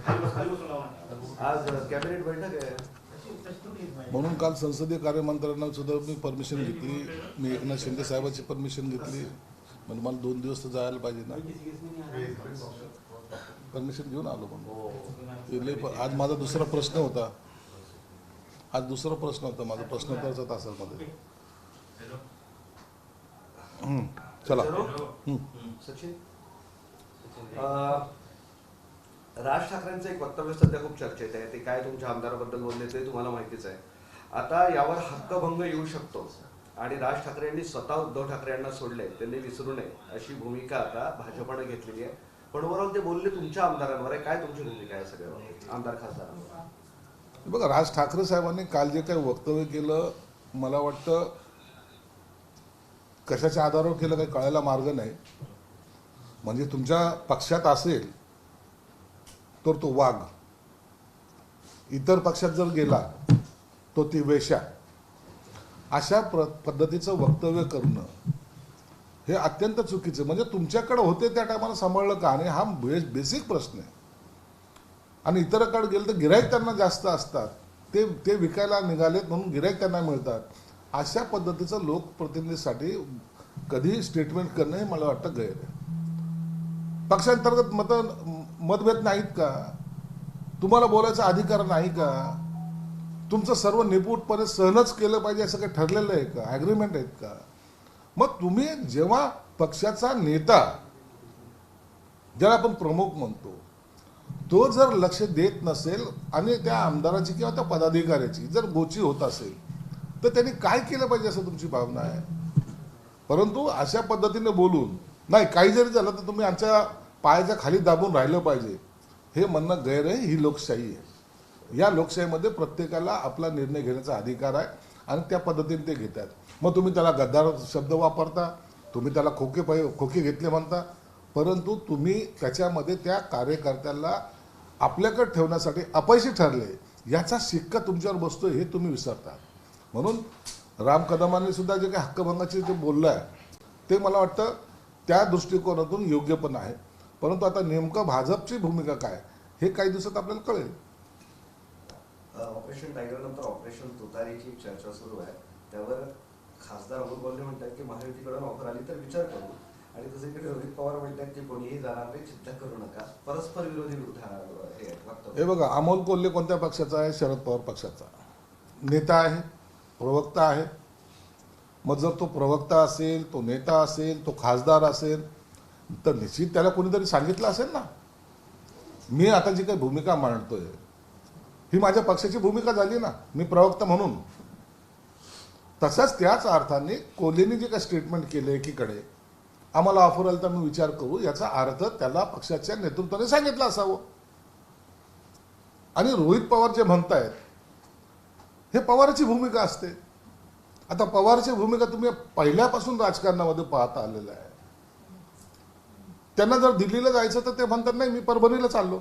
आज कॅबिनेट बैठक आहे म्हणून काल संसदीय कार्यमंत्र्यांना सुद्धा मी परमिशन घेतली. मी एकनाथ शिंदे साहेबांची परमिशन घेतली. म्हणजे मला 2 दिवस तर जायला पाहिजे ना. परमिशन घेऊन आलो म्हणून. आज माझा दुसरा प्रश्न होता. माझा प्रश्नोत्तराचा तासामध्ये. चला. सचिन, राज ठाकरेंचं एक वक्तव्य सध्या खूप चर्चेत आहे. ते काय तुमच्या आमदाराबद्दल बोलले ते तुम्हाला माहितीच आहे. आता यावर हक्कभंग येऊ शकतो आणि राज ठाकरे यांनी स्वतः उद्धव ठाकरे यांना सोडले, त्यांनी विसरू नये अशी भूमिका आता भाजपने घेतलेली आहे. पण ओव्हरऑल ते बोलले तुमच्या आमदारांवर आहे. काय तुमची भूमिका आहे सगळ्यावर, आमदार खासदारांवर? बघा, राज ठाकरे साहेबांनी काल जे काही वक्तव्य केलं, मला वाटतं कशाच्या आधारावर केलं काही कळायला मार्ग नाही. म्हणजे तुमच्या पक्षात असेल तर तो वाघ, इतर पक्षात जर गेला तो ती वेश्या, अशा पद्धतीचं वक्तव्य करणं हे अत्यंत चुकीचं. म्हणजे तुमच्याकडे होते त्या टायमाला सांभाळलं का? आणि हा बेसिक प्रश्न आहे. आणि इतरांकडे गेलं तर गिराईक त्यांना जास्त असतात, ते विकायला निघालेत म्हणून गिराईक त्यांना मिळतात. अशा पद्धतीचं लोकप्रतिनिधीसाठी कधीही स्टेटमेंट करणं हे मला वाटतं गैर आहे. पक्षांतर्गत मतभेद नाहीत का? तुम्हाला बोलायचा अधिकार नाही का? तुमचं सर्व निपूटपणे सहनच केलं पाहिजे असं काही ठरलेलं आहे का? ॲग्रीमेंट आहेत का? मग तुम्ही जेव्हा पक्षाचा नेता, ज्याला आपण प्रमुख म्हणतो, तो जर लक्ष देत नसेल आणि त्या आमदाराची किंवा त्या पदाधिकाऱ्याची जर गोची होत असेल तर त्यांनी काय केलं पाहिजे असं तुमची भावना आहे. परंतु अशा पद्धतीने बोलून नाही, काही जरी झालं तर तुम्ही आमच्या पायाच्या खाली दाबून राहिलं पाहिजे, हे म्हणणं गैर आहे. ही लोकशाही आहे. या लोकशाहीमध्ये प्रत्येकाला आपला निर्णय घेण्याचा अधिकार आहे आणि त्या पद्धतीने ते घेतात. मग तुम्ही त्याला गद्दार शब्द वापरता, तुम्ही त्याला खोके घेतले म्हणता, परंतु तुम्ही त्याच्यामध्ये त्या कार्यकर्त्याला आपल्याकडे ठेवण्यासाठी अपयशी ठरले याचा शिक्का तुमच्यावर बसतोय हे तुम्ही विसरता. म्हणून राम कदमांनी सुद्धा जे काही हक्कभंगाचे जे बोललं आहे ते मला वाटतं त्या दृष्टिकोनातून योग्य पण आहे. परंतु आता नेमकं भाजपची भूमिका काय हे काही दिवसात आपल्याला कळेल. ऑपरेशन टायगर नंतर ऑपरेशन तुतारीची चर्चा सुरू आहे. त्यावर खासदार अमोल कोल्हे म्हणतात की महायुतीकडून ऑफर आली तर विचार करू, आणि दुसरीकडे रोहित पवार म्हणतात की कोणीही जाणार नाही, चिंता करू नका. परस्पर विरोधी हे बघा, अमोल कोल्हे कोणत्या पक्षाचा आहे? शरद पवार पक्षाचा नेता आहे, प्रवक्ता आहे. मग जर तो प्रवक्ता असेल, तो नेता असेल, तो खासदार असेल तर निश्चित त्याला कोणीतरी सांगितलं असेल ना. मी आता जी काही भूमिका मांडतोय ही माझ्या पक्षाची भूमिका झाली ना, मी प्रवक्ता म्हणून. तसंच त्याच अर्थाने कोल्हेनी जे काही स्टेटमेंट केले एकीकडे आम्हाला ऑफर आला तर मी विचार करू, याचा अर्थ त्याला पक्षाच्या नेतृत्वाने सांगितलं असावं. आणि रोहित पवार जे म्हणतायत हे पवारची भूमिका असते. आता पवारची भूमिका तुम्ही पहिल्यापासून राजकारणामध्ये पाहता आलेलं आहे. त्यांना जर दिल्लीला जायचं तर ते म्हणतात नाही मी परभणीला चाललो.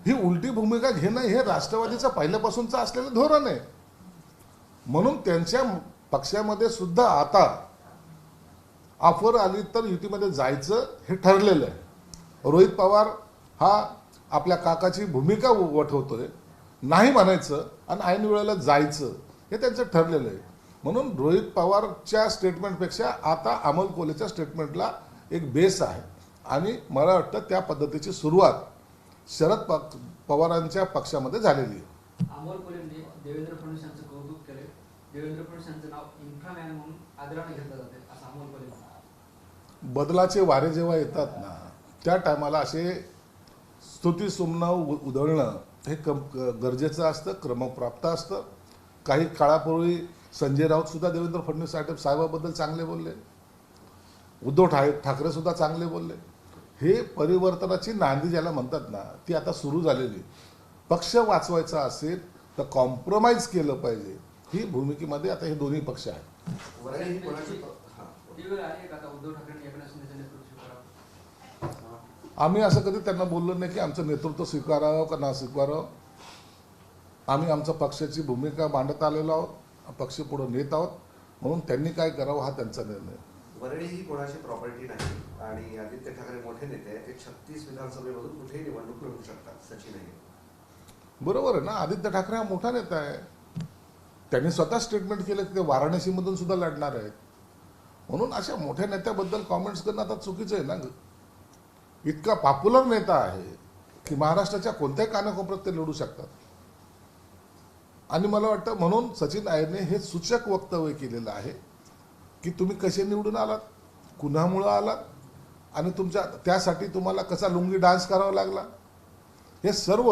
ही उलटी भूमिका घेणं हे राष्ट्रवादीचं पहिल्यापासूनचं असलेलं धोरण आहे. म्हणून त्यांच्या पक्षामध्ये सुद्धा आता ऑफर आली तर युतीमध्ये जायचं हे ठरलेलं आहे. रोहित पवार हा आपल्या काकाची भूमिका वठवतोय, नाही म्हणायचं आणि ऐन वेळेला जायचं हे त्यांचं ठरलेलं आहे. म्हणून रोहित पवारच्या स्टेटमेंटपेक्षा आता अमोल कोल्हेच्या स्टेटमेंटला एक बेस आहे आणि मला वाटतं त्या पद्धतीची सुरुवात शरद पवारांच्या पक्षामध्ये झालेली आहे. अमोल कोल्हेंनी देवेंद्र फडणवीस यांचं कौतुक केले. देवेंद्र फडणवीस यांचं नाव इन्फ्रामॅन म्हणून आदराने घेतलं जाते असं अमोल कोल्हे. बदलाचे वारे जेव्हा येतात ना त्या टायमाला असे स्तुतीसुमनं उधळणं हे गरजेचं असतं, क्रमप्राप्त असतं. काही काळापूर्वी संजय राऊत सुद्धा देवेंद्र फडणवीस साहेबाबद्दल चांगले बोलले, उद्धव ठाकरे सुद्धा चांगले बोलले. हे परिवर्तनाची नांदी ज्याला म्हणतात ना ती आता सुरू झालेली. पक्ष वाचवायचा असेल तर कॉम्प्रोमाइज केलं पाहिजे, ही भूमिकेमध्ये आता हे दोन्ही पक्ष आहेत. आम्ही असं कधी त्यांना बोललो नाही की आमचं नेतृत्व स्वीकारावं का ना स्वीकारावं. आम्ही आमच्या पक्षाची भूमिका मांडत आलेलो आहोत, पक्ष पुढे नेत आहोत. म्हणून त्यांनी काय करावं हा त्यांचा निर्णय. वरळी ही कोणाची प्रॉपर्टी नाही आणि आदित्य ठाकरे मोठे नेते आहेत. ते 36 विधानसभेमधून कुठेही निवडणूक लढू शकतात. सचिन आहे. बरोबर आहे ना, आदित्य ठाकरे हा मोठा नेता आहे. त्यांनी स्वतः स्टेटमेंट केलं की ते वाराणसीमधून सुद्धा लढणार आहेत. म्हणून अशा मोठ्या नेत्याबद्दल कॉमेंट्स करणं आता चुकीचं आहे ना. इतका पॉप्युलर नेता आहे की महाराष्ट्राच्या कोणत्याही कानाकोपऱ्यात ते लढू शकतात. आणि मला वाटतं म्हणून सचिन आयरने हे सूचक वक्तव्य केलेलं आहे की तुम्ही कसे निवडून आलात, कुणामुळं आलात आणि तुमच्या त्यासाठी तुम्हाला कसा लुंगी डान्स करावा लागला, हे सर्व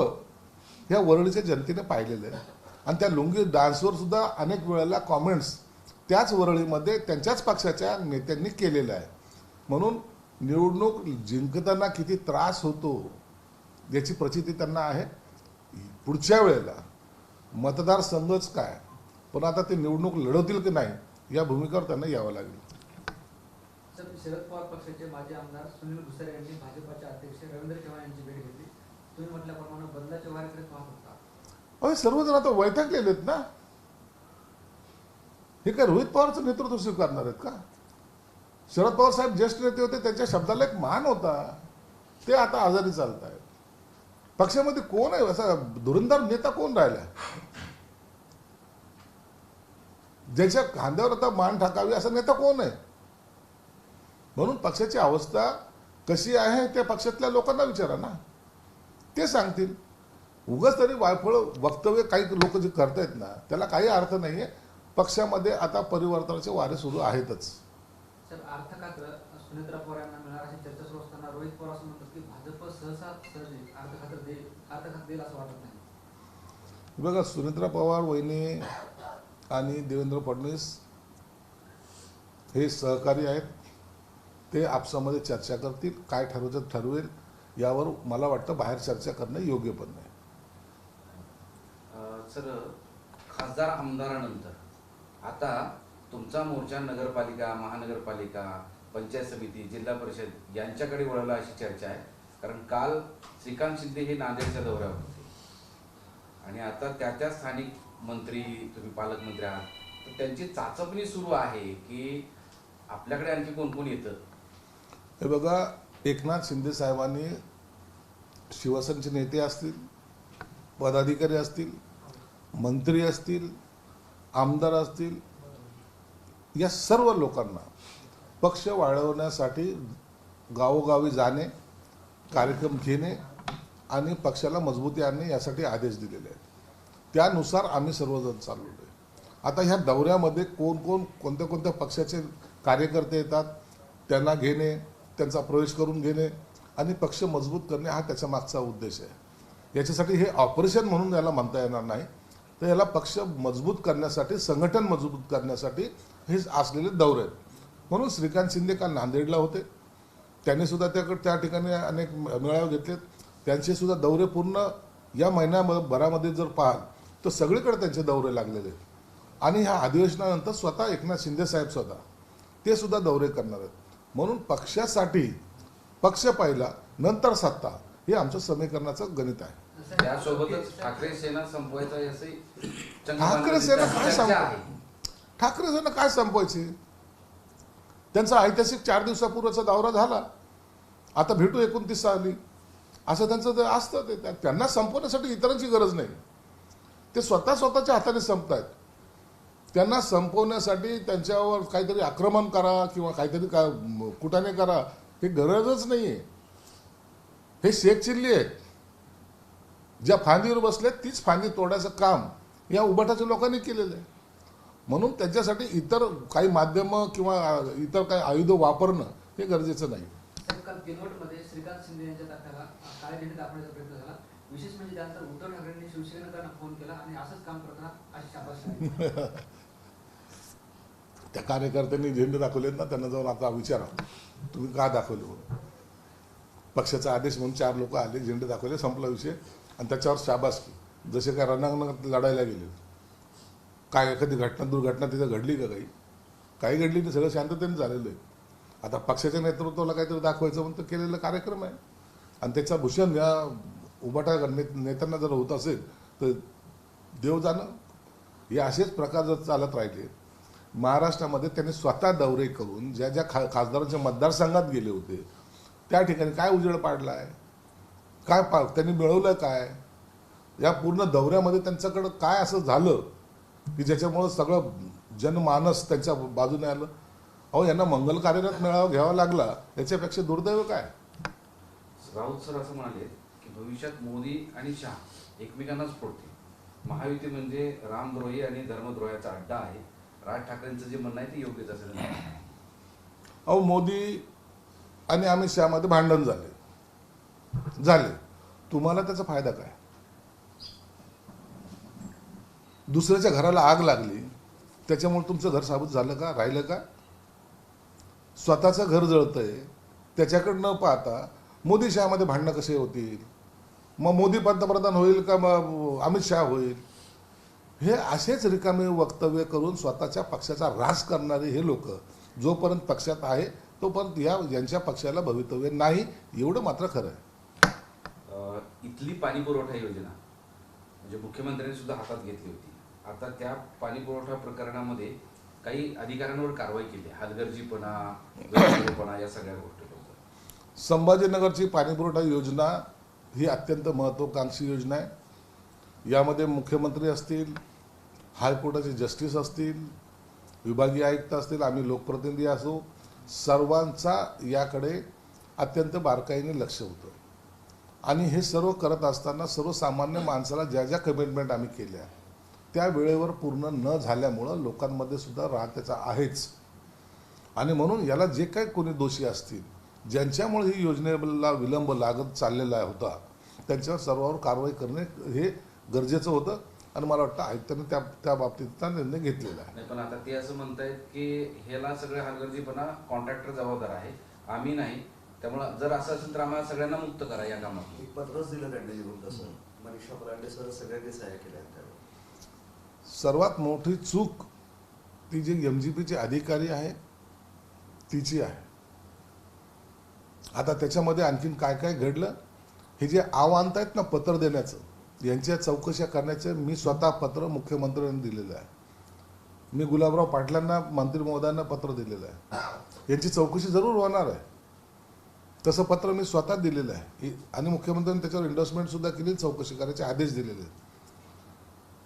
ह्या वरळीच्या जनतेने पाहिलेलं आहे. आणि त्या लुंगी डान्सवर सुद्धा अनेक वेळेला कॉमेंट्स त्याच वरळीमध्ये त्यांच्याच पक्षाच्या नेत्यांनी केलेलं आहे. म्हणून निवडणूक जिंकताना किती त्रास होतो याची प्रचिती त्यांना आहे. पुढच्या वेळेला मतदारसंघच काय, पण आता ते निवडणूक लढवतील की नाही या भूमिकेवर त्यांना यावं लागेल. सर, शरद पवार पक्षाचे माजी आमदार सुनील भुसारे यांनी भाजपचे अध्यक्ष रवींद्र चव्हाण यांची भेट घेतली. तुम्ही म्हटल्याप्रमाणे बदलाच्या वारीकडे पाहत होता. अरे सर्वजण आता वैतागलेले आहेत ना. हे काय रोहित पवारचं नेतृत्व स्वीकारणार आहेत का? शरद पवार साहेब ज्येष्ठ नेते होते, त्यांच्या शब्दाला एक मान होता. ते आता आजारी चालत आहेत. पक्षामध्ये कोण आहे असा धुरंदार नेता, कोण राहिला ज्याच्या खांद्यावर आता मान टाकावी असा नेता कोण आहे? म्हणून पक्षाची अवस्था कशी आहे ते पक्षातल्या लोकांना विचारा ना, ते सांगतील. उगाच तरी वायफळ वक्तव्य काही लोक जे करतायत ना त्याला काही अर्थ नाहीये. पक्षामध्ये आता परिवर्तनाचे वारे सुरू आहेतच. सर, अर्थखात्र सुनेत्रा पवार यांना मिळणार अशी चर्चा सुरू असताना रोहित पवार असं म्हणतात की भाजप सहजी अर्थखात्र देईल असं वाटत नाही. बघा, सुनेत्रा पवार वहिनी आणि देवेंद्र फडणवीस हे सहकारी आहेत. ते आपसामध्ये चर्चा करतील, काय ठरवायचं ठरवेल यावर मला वाटतं बाहेर चर्चा करणं योग्य पण नाही. सर, खासदार आमदारानंतर आता तुमचा मोर्चा नगरपालिका, महानगरपालिका, पंचायत समिती, जिल्हा परिषद यांच्याकडे वळवला अशी चर्चा आहे. कारण काल श्रीकांत शिंदे हे नांदेडच्या दौऱ्यावर होते आणि आता त्या स्थानिक मंत्री, तुम्ही पालकमंत्री आहात, तर त्यांची चाचपणी सुरू आहे की आपल्याकडे आणखी कोण कोण येतं. हे बघा, एकनाथ शिंदे साहेबांनी शिवसेनेचे नेते असतील, पदाधिकारी असतील, मंत्री असतील, आमदार असतील, या सर्व लोकांना पक्ष वाढवण्यासाठी गावोगावी जाणे, कार्यक्रम घेणे आणि पक्षाला मजबूती आणणे यासाठी आदेश दिलेले आहेत. त्यानुसार आम्ही सर्वजण चाललो आहे. आता ह्या दौऱ्यामध्ये कोण कोण कोणत्या कोणत्या पक्षाचे कार्यकर्ते येतात त्यांना घेणे, त्यांचा प्रवेश करून घेणे आणि पक्ष मजबूत करणे हा त्याच्या मागचा उद्देश आहे. याच्यासाठी हे ऑपरेशन म्हणून याला म्हणता येणार नाही, तर याला पक्ष मजबूत करण्यासाठी, संघटन मजबूत करण्यासाठी हे असलेले दौरे आहेत. म्हणून श्रीकांत शिंदे काल नांदेडला होते. त्यांनी सुद्धा त्या ठिकाणी अनेक मेळावे घेतलेत. त्यांचे सुद्धा दौरे पूर्ण या महिन्याभरामध्ये जर पाहाल तर सगळीकडे त्यांचे दौरे लागलेले आहेत. आणि ह्या अधिवेशनानंतर स्वतः एकनाथ शिंदे साहेब स्वतः ते सुद्धा दौरे करणार आहेत. म्हणून पक्षासाठी पक्ष पहिला, नंतर सत्ता, हे आमचं समीकरणाचं गणित आहे. त्यासोबतच ठाकरे सेना संपवायचं असे ठाकरे सेना काय ठाकरे सेना काय संपवायची? त्यांचा ऐतिहासिक 4 दिवसापूर्वीचा दौरा झाला. आता भेटू 29 साली असं त्यांचं ते असतं. ते त्यांना संपवण्यासाठी इतरांची गरज नाही. ते स्वतःच्या हाताने संपतायत. त्यांना संपवण्यासाठी त्यांच्यावर काहीतरी आक्रमण करा किंवा काहीतरी कुटाने करा हे गरजच नाहीये. हे शेख चिल्ली आहेत. ज्या फांदीवर बसले तीच फांदी तोडायचं काम या उभाटाच्या लोकांनी केलेलं आहे. म्हणून त्यांच्यासाठी इतर काही माध्यमं किंवा इतर काही आयुध वापरणं हे गरजेचं नाही. काल किनवटमध्ये श्रीकांत शिंदे यांच्या ताफ्याला काळे झेंडे दाखवण्याचा प्रयत्न झाला. विशेष म्हणजे त्यानंतर उद्धव ठाकरेंनी शिवसेनेकडनं फोन केला आणि असंच काम करताना अशी शाबासकी. त्या कार्यकर्त्यांनी झेंडे दाखवलेत ना, त्यांना जाऊन आता विचारा तुम्ही का दाखवले म्हणून. पक्षाचा आदेश म्हणून 4 लोक आले, झेंडे दाखवले, संपला विषय. आणि त्याच्यावर शाबासकी, जसे काय रणांगणात लढायला गेले. काय एखादी दुर्घटना तिथे घडली का? काही घडली नाही. सगळं शांततेने झालेलं आहे. आता पक्षाच्या नेतृत्वाला काहीतरी दाखवायचं म्हणून केलेला कार्यक्रम आहे. आणि त्याचा भूषण या उभाटा नेत्यांना जर होत असेल तर देव जाणं. हे असेच प्रकार जर चालत राहिले, महाराष्ट्रामध्ये त्यांनी स्वतः दौरे करून ज्या ज्या खासदारांच्या मतदारसंघात गेले होते त्या ठिकाणी काय उजेड पाडला आहे, त्यांनी मिळवलं काय, या पूर्ण दौऱ्यामध्ये त्यांच्याकडं काय असं झालं की ज्याच्यामुळं सगळं जनमानस त्यांच्या बाजूने आलं. अहो, यांना मंगल कार्यालयात मेळावा घ्यावा लागला, याच्यापेक्षा दुर्दैव काय. राऊत सर असं म्हणाले की भविष्यात मोदी आणि शहा एकमेकांनाच फोडतील. महायुती म्हणजे रामद्रोही आणि धर्मद्रोहाचा अड्डा आहे. राज ठाकरेंचं जे म्हणणं आहे ते योग्यच असेल. अहो, मोदी आणि अमित शहामध्ये भांडण झाले, तुम्हाला त्याचा फायदा काय. दुसऱ्याच्या घराला आग लागली त्याच्यामुळे तुमचं घर साबूत झालं का, राहिलं का. स्वतःचं घर जळतंय त्याच्याकडे न पाहता मोदी शहामध्ये भांडणं कसे होतील. मग मोदी पंतप्रधान होईल का मग अमित शहा होईल. हे असेच रिकामे वक्तव्य करून स्वतःच्या पक्षाचा ऱ्हास करणारे हे लोक जोपर्यंत पक्षात आहे तोपर्यंत यांच्या पक्षाला भवितव्य नाही, एवढं मात्र खरं आहे. इथली पाणी पुरवठा योजना म्हणजे मुख्यमंत्र्यांनी सुद्धा हातात घेतली होती. आता त्या पाणी पुरवठा प्रकरणामध्ये काही अधिकाऱ्यांवर कारवाई केली, हलगर्जीपणा, बेजबाबदारपणा या सगळ्या गोष्टी. संभाजीनगरची पाणीपुरवठा योजना ही अत्यंत महत्त्वाकांक्षी योजना आहे. यामध्ये मुख्यमंत्री असतील, हायकोर्टाचे जस्टिस असतील, विभागीय आयुक्त असतील, आम्ही लोकप्रतिनिधी असो, सर्वांचा याकडे अत्यंत बारकाईने लक्ष होतं. आणि हे सर्व करत असताना सर्वसामान्य माणसाला ज्या ज्या कमिटमेंट आम्ही केल्या त्या वेळेवर पूर्ण न झाल्यामुळं लोकांमध्ये सुद्धा राग त्याचा आहेच. आणि म्हणून याला जे काही कोणी दोषी असतील, ज्यांच्यामुळे ही योजनेला विलंब लागत चाललेला होता, त्यांच्यावर सर्वांवर कारवाई करणे हे गरजेचं होतं. आणि मला वाटतं आयुक्तांनी त्या बाबतीतचा निर्णय घेतलेला आहे. पण आता ते असं म्हणतायत की ह्याला सगळे हलगर्जीपणा कॉन्ट्रॅक्टर जबाबदार आहे, आम्ही नाही. त्यामुळे जर असं असेल तर आम्हाला सगळ्यांना मुक्त करा या कामात. एक पत्रच दिलं त्यांनी लिहून तसं. मनीषा परांडे सर सगळ्यांनी सह्या केल्या त्यावर. सर्वात मोठी चूक ती जी MGPचे अधिकारी आहे तिची आहे. आता त्याच्यामध्ये आणखीन काय काय घडलं, हे जे आव्हान आहेत ना पत्र देण्याचं, यांच्या चौकशा करण्याचं मी स्वतः पत्र मुख्यमंत्र्यांनी दिलेलं आहे. मी गुलाबराव पाटलांना, मंत्री महोदयांना पत्र दिलेलं आहे. यांची चौकशी जरूर होणार आहे, तसं पत्र मी स्वतः दिलेलं आहे. आणि मुख्यमंत्र्यांनी त्याच्यावर एंडोर्समेंट सुद्धा केली, चौकशी करायचे आदेश दिलेले आहेत.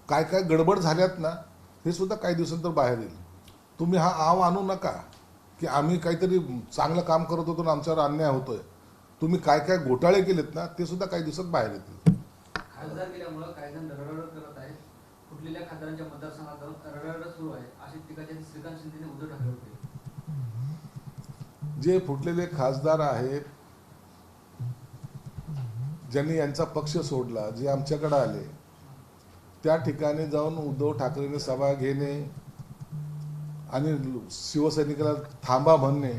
काय काय गडबड झाल्यात ना हे सुद्धा काही दिवसांतर बाहेर येईल. तुम्ही हा आव आणू नका की आम्ही काहीतरी चांगलं काम करत होतो आणि आमच्यावर अन्याय होतोय. तुम्ही काय काय घोटाळे केलेत ना ते सुद्धा काही दिवसात बाहेर येतील. खासदार केल्यामुळे काही जण रडरड करत आहेत. कुठलेल्या खासदारांच्या मतदारसंघात रडरड सुरू आहे अशी टीका श्रीकांत शिंदेने उद्धव ठाकरे होते. जे फुटलेले खासदार आहेत, ज्यांनी यांचा पक्ष सोडला, जे आमच्याकडे आले, त्या ठिकाणी जाऊन उद्धव ठाकरेंनी सभा घेणे आणि शिवसैनिकाला थांबा म्हणणे,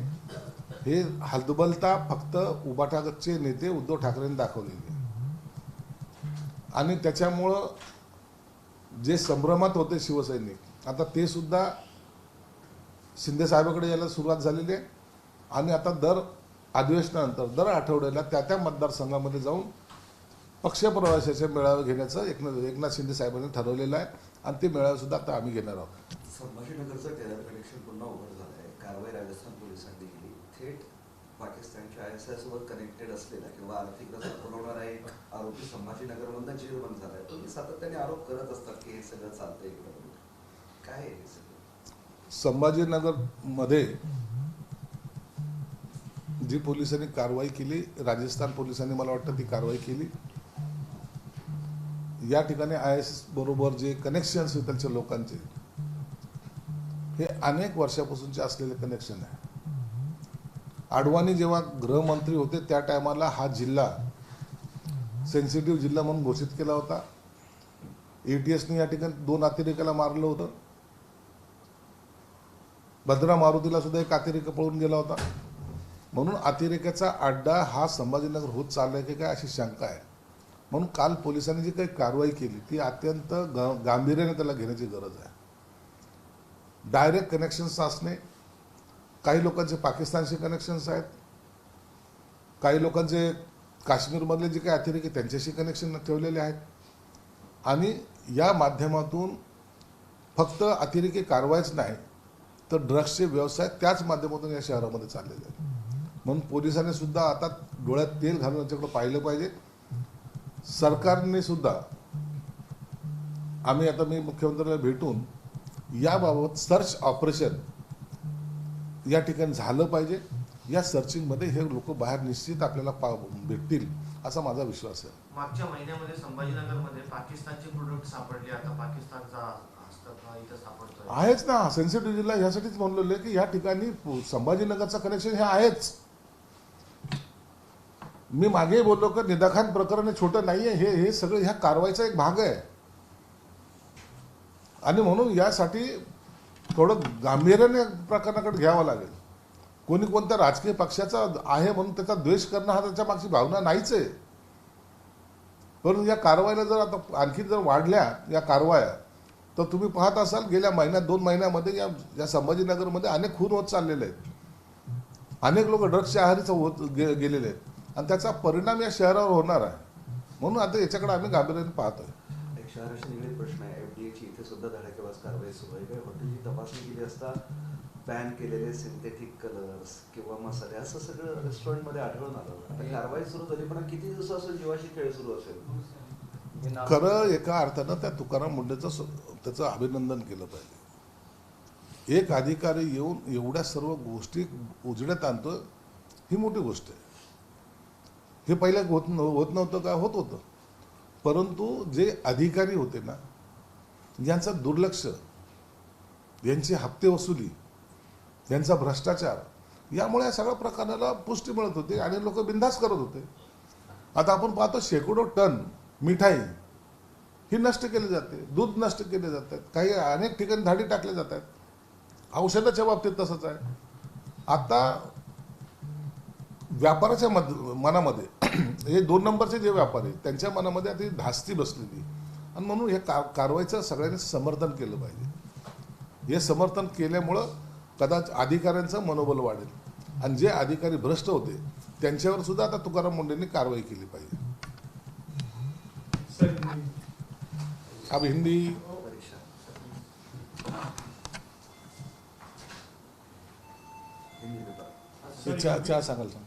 हे हलबलता फक्त उबाटाचे नेते उद्धव ठाकरेंनी दाखवलेले. आणि त्याच्यामुळं जे संभ्रमात होते शिवसैनिक, आता ते सुद्धा शिंदे साहेबांकडे यायला सुरुवात झालेली आहे. आणि आता दर अधिवेशनानंतर दर आठवड्याला त्या मतदारसंघामध्ये जाऊन पक्षप्रवेशाचे मेळावे घेण्याचं एकनाथ शिंदे साहेबांनी ठरवलेलं आहे. आणि ते मेळावे सुद्धा आता आम्ही घेणार आहोत. संभाजीनगरचं टेरर कनेक्शन पुन्हा उघड झालं आहे. कारवाई राजस्थान पोलिसांनी केली. थेट पाकिस्तानच्या ISI सोबत कनेक्टेड असलेला किंवा आर्थिक रजा पुरवणारा एक आरोपी संभाजीनगरमधनं जेरबंद झालाय. तुम्ही सातत्याने आरोप करत असतात की हे सगळं चालतंय इकडं. काय आहे हे सगळं? संभाजीनगरमध्ये जी पोलिसांनी कारवाई केली, राजस्थान पोलिसांनी मला वाटतं ती कारवाई केली. या ठिकाणी ISI बरोबर जे कनेक्शन्स आहेत त्यांच्या लोकांचे, हे अनेक वर्षापासूनचे असलेले कनेक्शन आहे. आडवाणी जेव्हा गृहमंत्री होते त्या टायमाला हा जिल्हा सेन्सिटिव्ह जिल्हा म्हणून घोषित केला होता. ATSने या ठिकाणी 2 अतिरेक्याला मारलं होतं. भद्रा मारुतीला सुद्धा एक अतिरेक पळून गेला होता. म्हणून अतिरेक्याचा अड्डा हा संभाजीनगर होत चाललाय की काय अशी शंका आहे. म्हणून काल पोलिसांनी जी काही कारवाई केली ती अत्यंत गांभीर्याने त्याला घेण्याची गरज आहे. डायरेक्ट कनेक्शन्स असणे, काही लोकांचे पाकिस्तानशी कनेक्शन्स आहेत, काही लोकांचे काश्मीरमधले जे काही अतिरेकी त्यांच्याशी कनेक्शन ठेवलेले आहेत. आणि या माध्यमातून फक्त अतिरेकी कारवाईच नाही तर ड्रग्सचे व्यवसाय त्याच माध्यमातून या शहरामध्ये चाललेले आहेत. म्हणून पोलिसांनी सुद्धा आता डोळ्यात तेल घालून याच्याकडे पाहिलं पाहिजे. सरकारने सुद्धा, मी मुख्यमंत्र्याला भेटून याबाबत सर्च ऑपरेशन या ठिकाणी झालं पाहिजे. या सर्चिंगमध्ये हे लोक बाहेर निश्चित आपल्याला भेटतील असा माझा विश्वास आहे. मागच्या महिन्यामध्ये संभाजीनगरमध्ये पाकिस्तानचे प्रोडक्ट सापडले. आता पाकिस्तानचा हस्तक इथं सापडतोय. आहेच ना, सेन्सिटिव्ह जिल्हा ह्यासाठीच म्हणलेलं आहे की या ठिकाणी संभाजीनगरचं कनेक्शन हे आहेच. मी मागे बोललो की निदाखान प्रकरण हे छोटं नाहीये, हे सगळं ह्या कारवाईचा एक भाग आहे. आणि म्हणून यासाठी थोडं गांभीर्याने प्रकरणाकडे घ्यावं लागेल. कोणी कोणत्या राजकीय पक्षाचा आहे म्हणून त्याचा द्वेष करणं हा त्याच्या मागची भावना नाहीच आहे. परंतु या कारवाईला जर आता आणखी जर वाढल्या या कारवाया, तर तुम्ही पाहत असाल गेल्या महिन्यात 2 महिन्यामध्ये या संभाजीनगरमध्ये अनेक खून होत चाललेले आहेत. अनेक लोक ड्रग्सच्या आहारी गेलेले आहेत आणि त्याचा परिणाम या शहरावर होणार आहे. म्हणून आता याच्याकडे आम्ही गांभीर्याने पाहतोय. एक शहराशी निगडीत प्रश्न आहे. एफडीएची इथे सुद्धा धडाकेबाज कारवाई सुरू आहे. काही हॉटेलची तपासणी केली असता बॅन केलेले सिंथेटिक कलर्स किंवा मसाले असं सगळं रेस्टॉरंटमध्ये आढळून आलं. आता कारवाई सुरू झाली, पण किती दिवसापासून जीवाशी खेळ सुरू असेल. खरं एका अर्थानं त्या तुकाराम मुंडेचं त्याचं अभिनंदन केलं पाहिजे. एक अधिकारी येऊन एवढ्या सर्व गोष्टी उजेडात आणतो, ही मोठी गोष्ट आहे. हे पहिल्या होत नव्हतं का? होत होतं. परंतु जे अधिकारी होते ना, यांचं दुर्लक्ष, यांची हप्ते वसुली, यांचा भ्रष्टाचार, यामुळे या सगळ्या प्रकाराला पुष्टी मिळत होती आणि लोक बिनधास्त करत होते. आता आपण पाहतो शेकडो टन मिठाई ही नष्ट केली जाते, दूध नष्ट केले जातात, काही अनेक ठिकाणी धाडी टाकल्या जातात. औषधाच्या बाबतीत तसंच आहे. आता व्यापाराच्या मनामध्ये हे 2 नंबरचे जे व्यापारी त्यांच्या मनामध्ये आता धास्ती बसलेली, आणि म्हणून हे कारवाईचं सगळ्यांनी समर्थन केलं पाहिजे. हे समर्थन केल्यामुळं कदाचित अधिकाऱ्यांचं मनोबल वाढेल आणि जे अधिकारी भ्रष्ट होते त्यांच्यावर सुद्धा आता तुकाराम मुंडेंनी कारवाई केली पाहिजे. अब हिंदी परीक्षा हिंदी विभाग क्या सांगाल सर?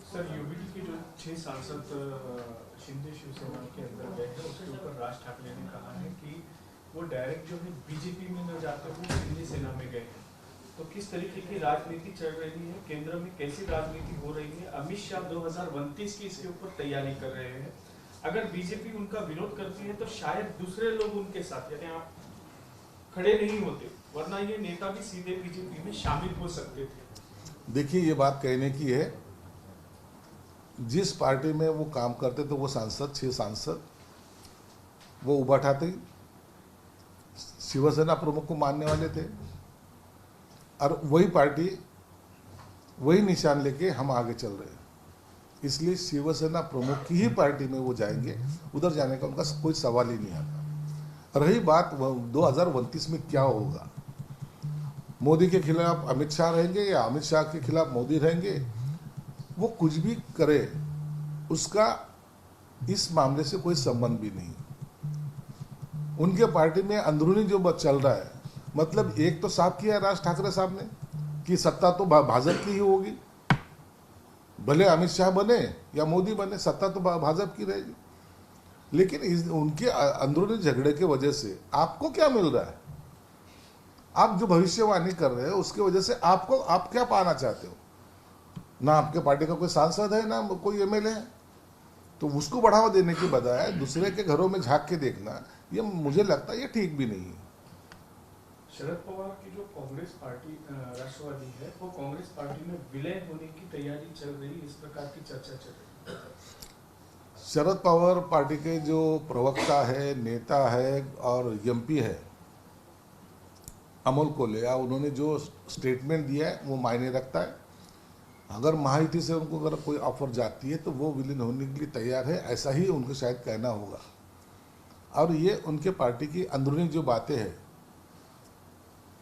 सर, यूबीडी के जो 6 सांसद शिंदे शिवसेना के अंदर गए हैं, उसके ऊपर राज ठाकरे ने कहा है कि वो डायरेक्ट जो है बीजेपी में न जाकर वो शिंदे सेना में गए हैं. तो किस तरीके की राजनीति चल रही है, केंद्र में कैसी राजनीति हो रही है? अमित शाह 2029 की इसके ऊपर तैयारी कर रहे हैं. अगर बीजेपी उनका विरोध करती है तो शायद दूसरे लोग उनके साथ, यानी आप खड़े नहीं होते, वरना ये नेता भी सीधे बीजेपी में शामिल हो सकते थे. देखिए, ये बात कहने की है, जिस पार्टी में वो काम करते थे वो सांसद 6 सांसद वो उबाठाते शिवसेना प्रमुख को मानने वाले थे, और वही पार्टी वही निशान लेके हम आगे चल रहे हैं. इसलिए शिवसेना प्रमुख की ही पार्टी में वो जाएंगे, उधर जाने का उनका कोई सवाल ही नहीं आता. रही बात 2029 में क्या होगा, मोदी के खिलाफ अमित शाह रहेंगे या अमित शाह के खिलाफ मोदी रहेंगे, वो कुछ भी करे उसका इस मामले से कोई संबंध भी नहीं. उनके पार्टी में अंदरूनी जो चल रहा है, मतलब एक तो साफ किया राज ठाकरे साहब ने कि सत्ता तो भाजपा की ही होगी, भले अमित शाह बने या मोदी बने, सत्ता तो भाजपा की रहेगी. लेकिन उनके अंदरूनी झगड़े की वजह से आपको क्या मिल रहा है? आप जो भविष्यवाणी कर रहे हो उसकी वजह से आप क्या पाना चाहते हो? ना आपके पार्टी का कोई सांसद है, ना कोई एमएलए है. तो उसको बढ़ावा देने की बजाय दूसरे के घरों में झांक के देखना, ये मुझे लगता है ये ठीक भी नहीं है. शरद पवार की जो कांग्रेस पार्टी राष्ट्रवादी है, वो कांग्रेस पार्टी में विलय होने की तैयारी चल रही, इस प्रकार की चर्चा चल रही है. शरद पवार पार्टी के जो प्रवक्ता है, नेता है और एमपी है अमोल कोल्हे, उन्होंने जो स्टेटमेंट दिया है वो मायने रखता है. अगर महायुति से उनको अगर कोई ऑफर जाती है तो वो विलीन होने के लिए तैयार है, ऐसा ही उनको शायद कहना होगा. और ये उनके पार्टी की अंदरूनी जो बातें हैं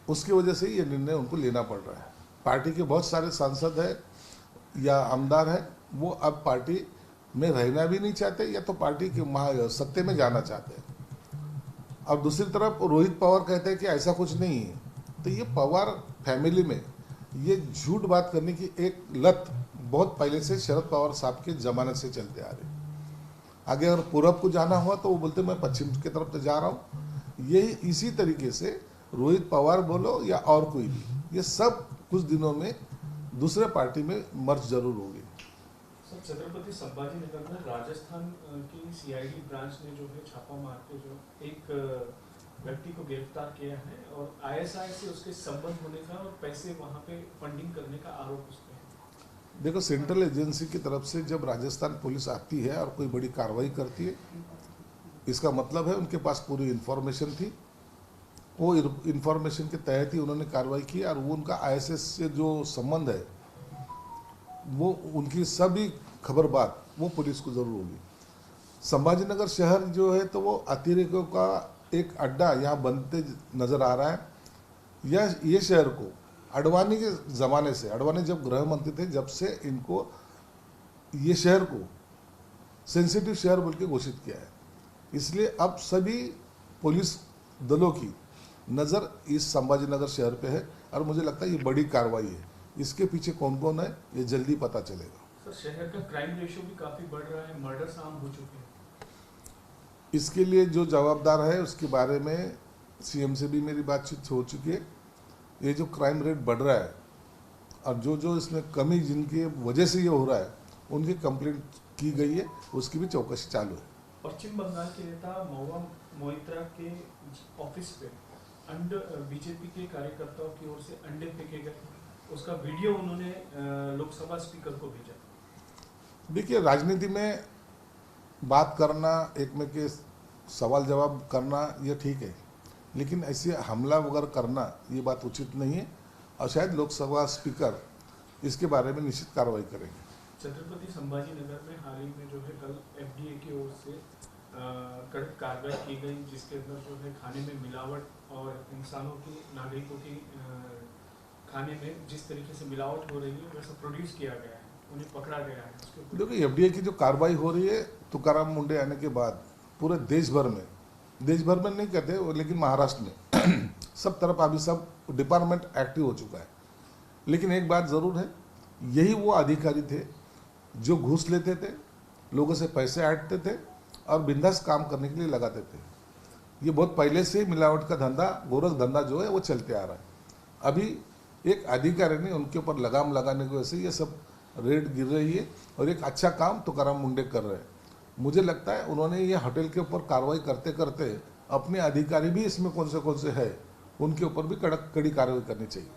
उसकी वजह से ये निर्णय उनको लेना पड़ रहा है. पार्टी के बहुत सारे सांसद हैं या आमदार हैं, वो अब पार्टी में रहना भी नहीं चाहते या तो पार्टी के सत्ते में जाना चाहते हैं. और दूसरी तरफ रोहित पवार कहते हैं कि ऐसा कुछ नहीं है, तो ये पवार फैमिली में ये झूठ बात करने की एक लत बहुत पहले से शरद पवार साहब के जमाने से चलते आ रही। आगे अगर पूरब को जाना हुआ तो वो बोलते मैं पश्चिम की तरफ तो जा रहा हूँ। ये इसी तरीके से रोहित पवार बोलो या और कोई भी, ये सब कुछ दिनों में दूसरे पार्टी में मर्ज जरूर होगी। सर, छत्रपति संभाजी नगर में राजस्थान की सीआईडी ब्रांच ने जो है छापा मार के जो एक व्यक्ति को गिरफ्तार किया है और आईएसआई से उसके संबंध होने का और पैसे वहां पे फंडिंग करने का आरोप उस पे है। देखो, सेंट्रल एजेंसी की तरफ से जब राजस्थान पुलिस आती है और कोई बड़ी कार्रवाई करती है, इसका मतलब है उनके पास पूरी इंफॉर्मेशन थी, वो इंफॉर्मेशन के तहत ही उन्होंने कार्रवाई की और वो उनका आईएसएस से जो संबंध है वो उनकी सभी खबर बात वो पुलिस को जरूर होगी। संभाजीनगर शहर जो है तो वो अतिरेकों का एक अड्डा यहाँ बनते नजर आ रहा है। ये शहर को अडवाणी के ज़माने से, अडवाणी जब गृह मंत्री थे जब से इनको ये शहर को सेंसिटिव शहर बोल के घोषित किया है। इसलिए अब सभी पुलिस दलों की नज़र इस संभाजीनगर शहर पे है और मुझे लगता है ये बड़ी कार्रवाई है। इसके पीछे कौन कौन है ये जल्दी पता चलेगा। सर, शहर का क्राइम रेशियो भी काफी बढ़ रहा है, मर्डर्स आम हो चुके हैं। इसके लिए जो जवाबदार है उसके बारे में सीएम से भी मेरी बातचीत हो चुकी है। ये जो क्राइम रेट बढ़ रहा है और जो इसमें कमी जिनकी वजह से ये हो रहा है उनकी कंप्लेंट की गई है, उसकी भी चौकसी चालू है। पश्चिम बंगाल के नेता महुआ मोइत्रा के ऑफिस पे बीजेपी के कार्यकर्ताओं की ओर से अंडे फेंके गए, उसका वीडियो उन्होंने लोकसभा स्पीकर को भेजा। देखिए, राजनीति में बात करना, एक में के सवाल जवाब करना ये ठीक है, लेकिन ऐसे हमला वगैरह करना ये बात उचित नहीं है और शायद लोकसभा स्पीकर इसके बारे में निश्चित कार्रवाई करेंगे। छत्रपति संभाजी नगर में हाल ही में जो है कल एफडीए की ओर से कड़क कार्रवाई की गई, जिसके अंदर जो है खाने में मिलावट और इंसानों की, नागरिकों की खाने में जिस तरीके से मिलावट हो रही है वैसा प्रोड्यूस किया गया है, उन्हें पकड़ा गया है। उसके ऊपर देखिए, एफडीए की जो कार्रवाई हो रही है तुकाराम मुंडे आने के बाद पूरे देश भर में नहीं कहते लेकिन महाराष्ट्र में सब तरफ अभी सब डिपार्टमेंट एक्टिव हो चुका है। लेकिन एक बात ज़रूर है, यही वो अधिकारी थे जो घूस लेते थे, लोगों से पैसे ऐंठते थे और बिंदास काम करने के लिए लगाते थे। ये बहुत पहले से मिलावट का धंधा, गोरख धंधा जो है वो चलते आ रहा है। अभी एक अधिकारी ने उनके ऊपर लगाम लगाने की वजह से ये सब रेट गिर रही है और एक अच्छा काम तुकाराम मुंडे कर रहे हैं। मुझे लगता है उन्होंने ये होटल के ऊपर कार्रवाई करते करते अपने अधिकारी भी इसमें कौन से है उनके ऊपर भी कड़ी कार्रवाई करनी चाहिए।